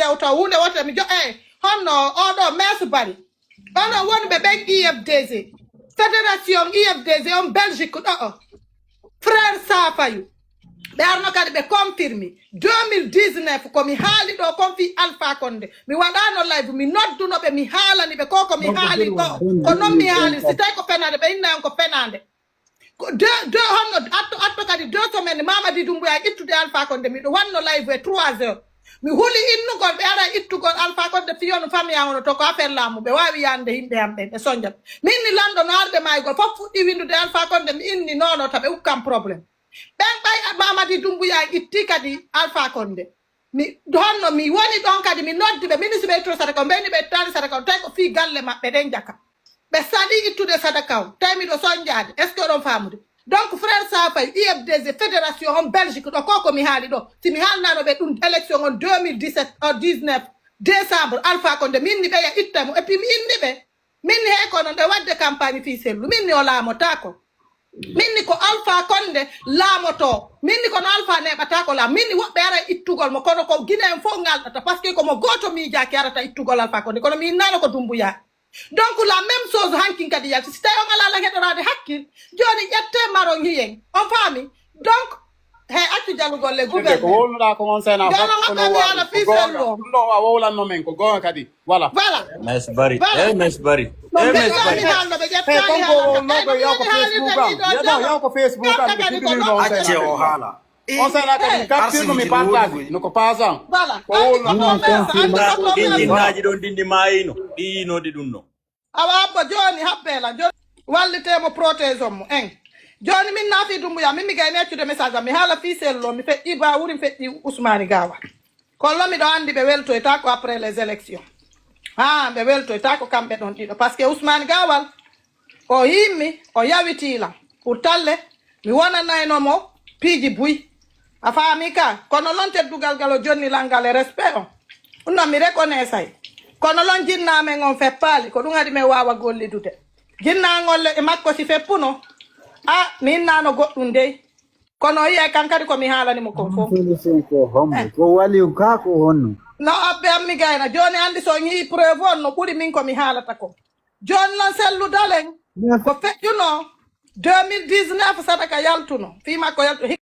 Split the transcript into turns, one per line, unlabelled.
yewta hunde wotere mi jo honno oɗo meso bari onon wonɓe ɓen IFDG fédération IFDG on Belgique ɗo frère Safayu ɓe arno kadi ɓe confirme 2019 komi haali ɗo kon fi Alpha Condé mi waɗano live mi noddunoɓe mi haalani ɓe ko mi haali ɗo ko noon mi haali si tawi ko fenade ɓe innayon ko fenade deux honno atto kadi 2 semaines Mamadi Doumbouya ittude Alpha Condé miɗo wanno live e 3 heures mi huli innugol ɓe ara ittugol Alpha Condé fiyono famille hono to ko affaire laamu ɓe wawi yande yimɓe am ɓe soñjat min ni lando no arde maygol fof fuɗɗi windude Alpha Condé mi inni nono taɓe ukkam probléme ɓen ɓay Mamadi Doumbouya itti kadi Alpha Condé mi honno mi woni ɗon kadi mi noddi ɓe ministre ɓe ittude sadaka o mbeni ɓe ittani sadaka o tawi ko fi galle maɓɓe ɗen jaka ɓe saɗi ittude sadaka o tawi miɗo soñjade est ce que oɗon famude donc frère Safay IFDG fédération on Belgique ɗo ko mi haali ɗo si mi haalnano ɓe ɗum élection on 2017 19 décembre Alpha Condé min ni ɓeya ittamo et puis mi inni ɓe min ni he kono ɓe wadde campagne fi sellu min ni o laamotako min ni ko Alpha Condé laamoto min ni kono Alpha neɓata ko laam min ni woɓɓe ara ittugol mo kono ko guine en fof ngalɗata par ce que komo goto miijaki arata ittugol Alpha Condé kono mi innano ko Doumbouya donc la même chose hankin kadi yalti si tawi on ala heɗorade hakkil joni ƴette maron hiyen on faami donc he accu jalugol le
gouvernement ko wolnuɗa ko on sena
jonogaɓami ala fisello
ɗum ɗo a wowlanno men ko gonga kadi voilà
mes bari mes bari
ɓe ƴettani
konko yaw ko Facebook am yaw ko Facebook am ɓe tiɗirino on
acce o haala
on sena kadi capture mi partage no ko pasan
voilà
ko wolno
ɗinnaji ɗon ɗinɗi mayino ɗi yinode ɗum no
awabbo joni habbela joni wallitemo protège mo en joni min naafi Doumbouya min mi gay neccude message am mi haala fi sello mi feƴƴi ba wuri mi feƴƴi Ousmane Gawa kollo miɗo andi ɓe weltoyta ko après les élections ɓe weltoyta ko kamɓe ɗon ɗiɗo par ce que Ousmane Gawal o yimmi o yawitilam pour talle mi wonanaynomo piiji buy a faami ka kono lon teddugal gal o jonnilal ngal e respect on ɗum noon mi reconnaissay kono lon jinnamen on feppaali ko ɗum adi men wawa gollidude jinnagol e makko si feppuno mi innano goɗɗum dey kono o yiye kan kadi komi haalanimo kon fof
ko wali ka ko honno
no abbe ammi gayna joni andi so yii preuve on no ɓuuri min komi haalata ko joni noon selludalen ko feƴƴuno 2019 sadaka yaltuno fi makko yaltu